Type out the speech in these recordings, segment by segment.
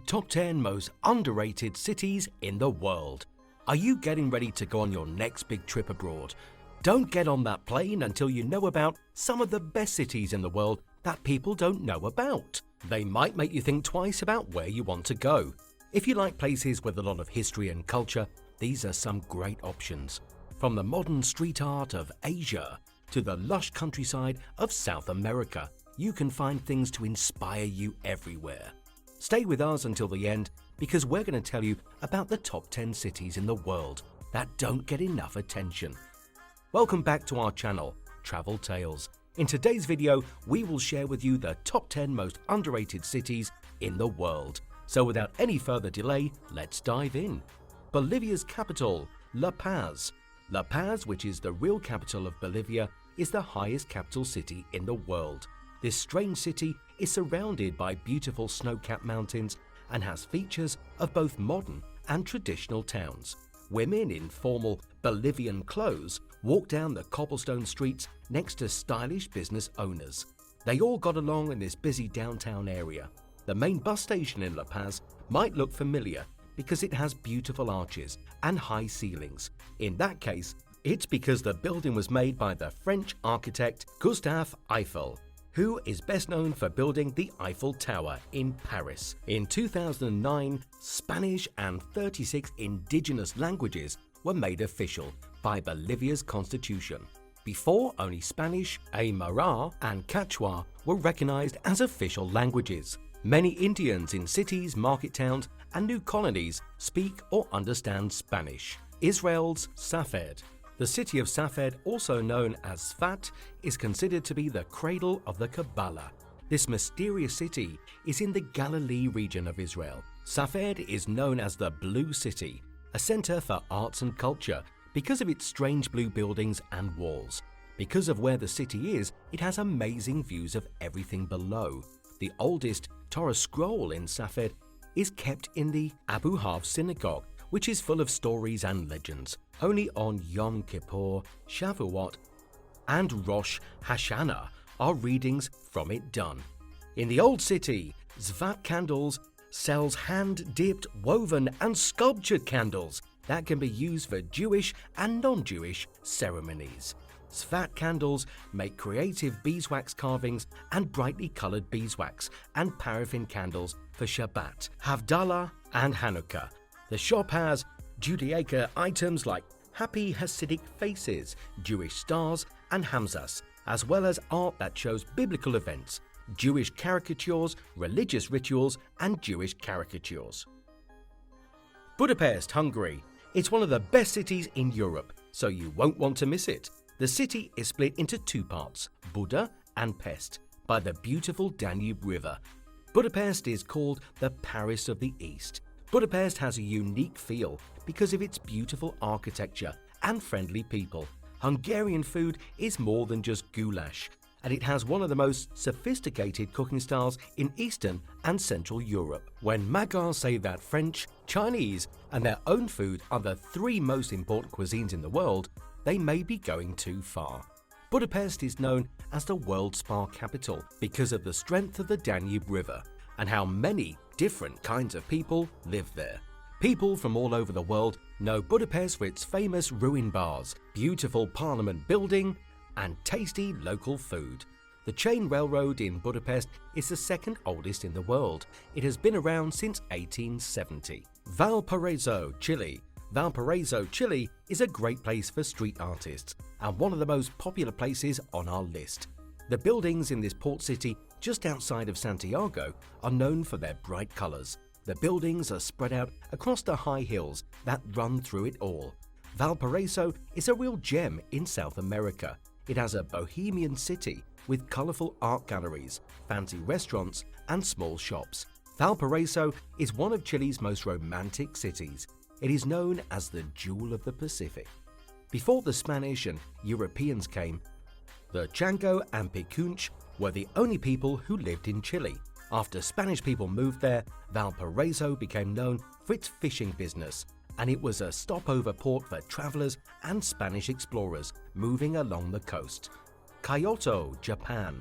Top 10 most underrated cities in the world. Are you getting ready to go on your next big trip abroad? Don't get on that plane until you know about some of the best cities in the world that people don't know about. They might make you think twice about where you want to go. If you like places with a lot of history and culture, these are some great options. From the modern street art of Asia to the lush countryside of South America, you can find things to inspire you everywhere. Stay with us until the end because we're going to tell you about the top 10 cities in the world that don't get enough attention. Welcome back to our channel, Travel Tales. In today's video, we will share with you the top 10 most underrated cities in the world. So without any further delay, let's dive in. Bolivia's capital, La Paz. La Paz, which is the real capital of Bolivia, is the highest capital city in the world. This strange city is surrounded by beautiful snow-capped mountains and has features of both modern and traditional towns. Women in formal Bolivian clothes walk down the cobblestone streets next to stylish business owners. They all got along in this busy downtown area. The main bus station in La Paz might look familiar because it has beautiful arches and high ceilings. In that case, it's because the building was made by the French architect Gustave Eiffel, who is best known for building the Eiffel Tower in Paris. In 2009, Spanish and 36 indigenous languages were made official by Bolivia's constitution. Before, only Spanish, Aymara, and Quechua were recognized as official languages. Many Indians in cities, market towns, and new colonies speak or understand Spanish. Israel's Safed. The city of Safed, also known as Sfat, is considered to be the cradle of the Kabbalah. This mysterious city is in the Galilee region of Israel. Safed is known as the Blue City, a center for arts and culture because of its strange blue buildings and walls. Because of where the city is, it has amazing views of everything below. The oldest Torah scroll in Safed is kept in the Abu Hav synagogue, which is full of stories and legends. Only on Yom Kippur, Shavuot, and Rosh Hashanah are readings from it done. In the old city, Zvat Candles sells hand-dipped, woven, and sculptured candles that can be used for Jewish and non-Jewish ceremonies. Zvat Candles make creative beeswax carvings and brightly colored beeswax and paraffin candles for Shabbat, Havdalah, and Hanukkah. The shop has Judaica items like happy Hasidic faces, Jewish stars, and Hamzas, as well as art that shows biblical events, Jewish caricatures, religious rituals, and Jewish caricatures. Budapest, Hungary. It's one of the best cities in Europe, so you won't want to miss it. The city is split into two parts, Buda and Pest, by the beautiful Danube River. Budapest is called the Paris of the East. Budapest has a unique feel because of its beautiful architecture and friendly people. Hungarian food is more than just goulash, and it has one of the most sophisticated cooking styles in Eastern and Central Europe. When Magyars say that French, Chinese, and their own food are the three most important cuisines in the world, they may be going too far. Budapest is known as the world's spa capital because of the strength of the Danube River and how many different kinds of people live there. People from all over the world know Budapest for its famous ruin bars, beautiful parliament building, and tasty local food. The chain railroad in Budapest is the second oldest in the world. It has been around since 1870. Valparaiso, Chile. Valparaiso, Chile is a great place for street artists and one of the most popular places on our list. The buildings in this port city just outside of Santiago are known for their bright colors. The buildings are spread out across the high hills that run through it all. Valparaiso is a real gem in South America. It has a bohemian city with colorful art galleries, fancy restaurants, and small shops. Valparaiso is one of Chile's most romantic cities. It is known as the Jewel of the Pacific. Before the Spanish and Europeans came, the Chango and Picunch were the only people who lived in Chile. After Spanish people moved there, Valparaiso became known for its fishing business, and it was a stopover port for travelers and Spanish explorers moving along the coast. Kyoto, Japan.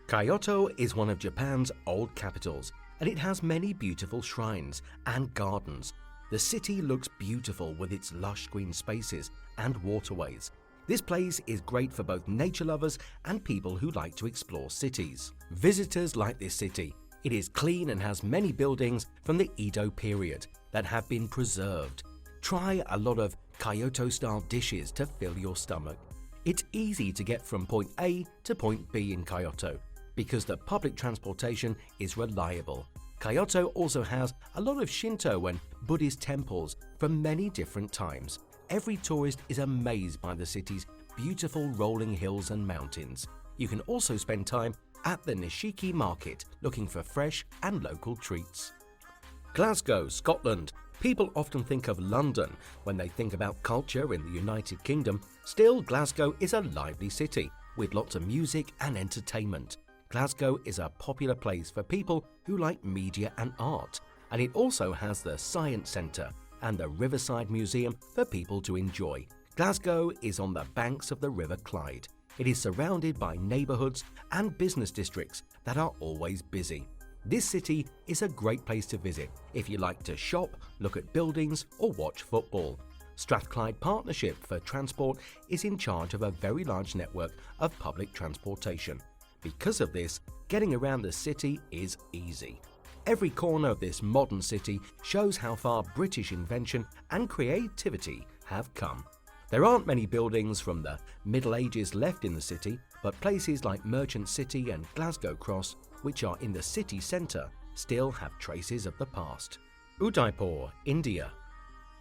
Kyoto is one of Japan's old capitals, and it has many beautiful shrines and gardens. The city looks beautiful with its lush green spaces and waterways. This place is great for both nature lovers and people who like to explore cities. Visitors like this city. It is clean and has many buildings from the Edo period that have been preserved. Try a lot of Kyoto-style dishes to fill your stomach. It's easy to get from point A to point B in Kyoto because the public transportation is reliable. Kyoto also has a lot of Shinto and Buddhist temples from many different times. Every tourist is amazed by the city's beautiful rolling hills and mountains. You can also spend time at the Nishiki Market looking for fresh and local treats. Glasgow, Scotland. People often think of London when they think about culture in the United Kingdom. Still, Glasgow is a lively city with lots of music and entertainment. Glasgow is a popular place for people who like media and art, and it also has the Science Centre and the Riverside Museum for people to enjoy. Glasgow is on the banks of the River Clyde. It is surrounded by neighbourhoods and business districts that are always busy. This city is a great place to visit if you like to shop, look at buildings or watch football. Strathclyde Partnership for Transport is in charge of a very large network of public transportation. Because of this, getting around the city is easy. Every corner of this modern city shows how far British invention and creativity have come. There aren't many buildings from the Middle Ages left in the city, but places like Merchant City and Glasgow Cross, which are in the city centre, still have traces of the past. Udaipur, India.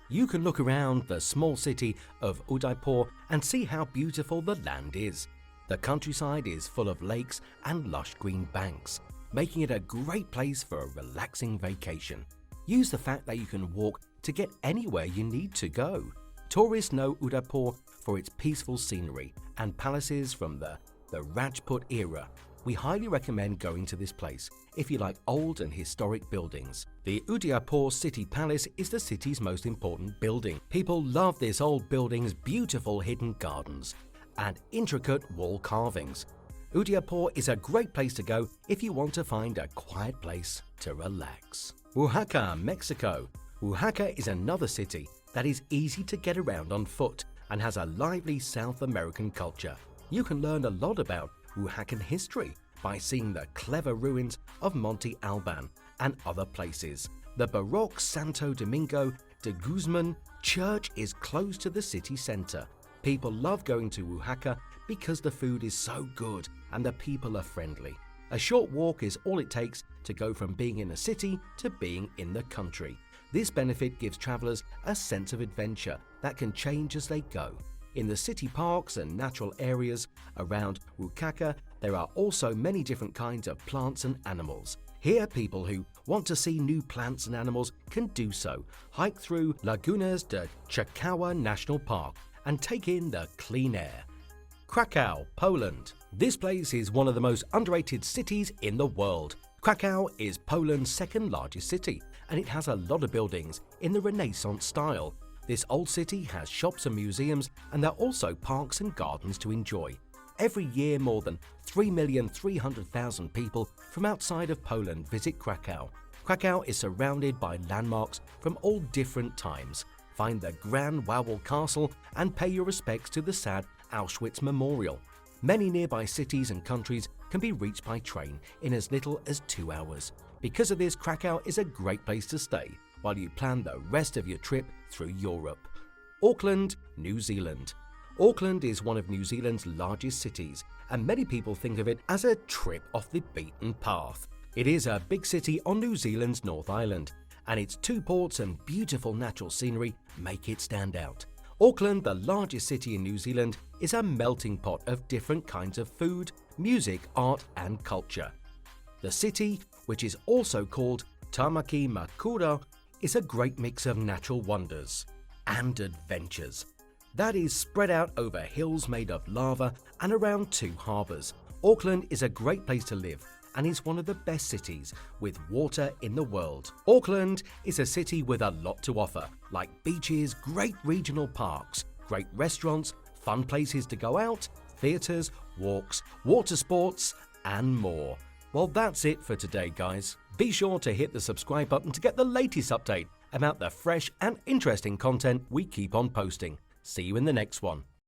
You can look around the small city of Udaipur and see how beautiful the land is. The countryside is full of lakes and lush green banks, making it a great place for a relaxing vacation. Use the fact that you can walk to get anywhere you need to go. Tourists know Udaipur for its peaceful scenery and palaces from the Rajput era. We highly recommend going to this place if you like old and historic buildings. The Udaipur City Palace is the city's most important building. People love this old building's beautiful hidden gardens and intricate wall carvings. Udaipur is a great place to go if you want to find a quiet place to relax. Oaxaca, Mexico. Oaxaca is another city that is easy to get around on foot and has a lively South American culture. You can learn a lot about Oaxacan history by seeing the clever ruins of Monte Alban and other places. The Baroque Santo Domingo de Guzman church is close to the city center. People love going to Oaxaca because the food is so good and the people are friendly. A short walk is all it takes to go from being in a city to being in the country. This benefit gives travelers a sense of adventure that can change as they go. In the city parks and natural areas around Oaxaca, there are also many different kinds of plants and animals. Here, people who want to see new plants and animals can do so. Hike through Lagunas de Chakawa National Park and take in the clean air. Krakow, Poland. This place is one of the most underrated cities in the world. Krakow is Poland's second largest city, and it has a lot of buildings in the Renaissance style. This old city has shops and museums, and there are also parks and gardens to enjoy. Every year, more than 3,300,000 people from outside of Poland visit Krakow. Krakow is surrounded by landmarks from all different times. Find the Grand Wawel Castle and pay your respects to the sad Auschwitz Memorial. Many nearby cities and countries can be reached by train in as little as 2 hours. Because of this, Krakow is a great place to stay while you plan the rest of your trip through Europe. Auckland, New Zealand. Auckland is one of New Zealand's largest cities, and many people think of it as a trip off the beaten path. It is a big city on New Zealand's North Island, and its 2 ports and beautiful natural scenery make it stand out. Auckland, the largest city in New Zealand, is a melting pot of different kinds of food, music, art and culture. The city, which is also called Tamaki Makaurau, is a great mix of natural wonders and adventures that is spread out over hills made of lava and around 2 harbours. Auckland is a great place to live and is one of the best cities with water in the world. Auckland is a city with a lot to offer, like beaches, great regional parks, great restaurants, fun places to go out, theatres, walks, water sports and more. Well, that's it for today, guys. Be sure to hit the subscribe button to get the latest update about the fresh and interesting content we keep on posting. See you in the next one.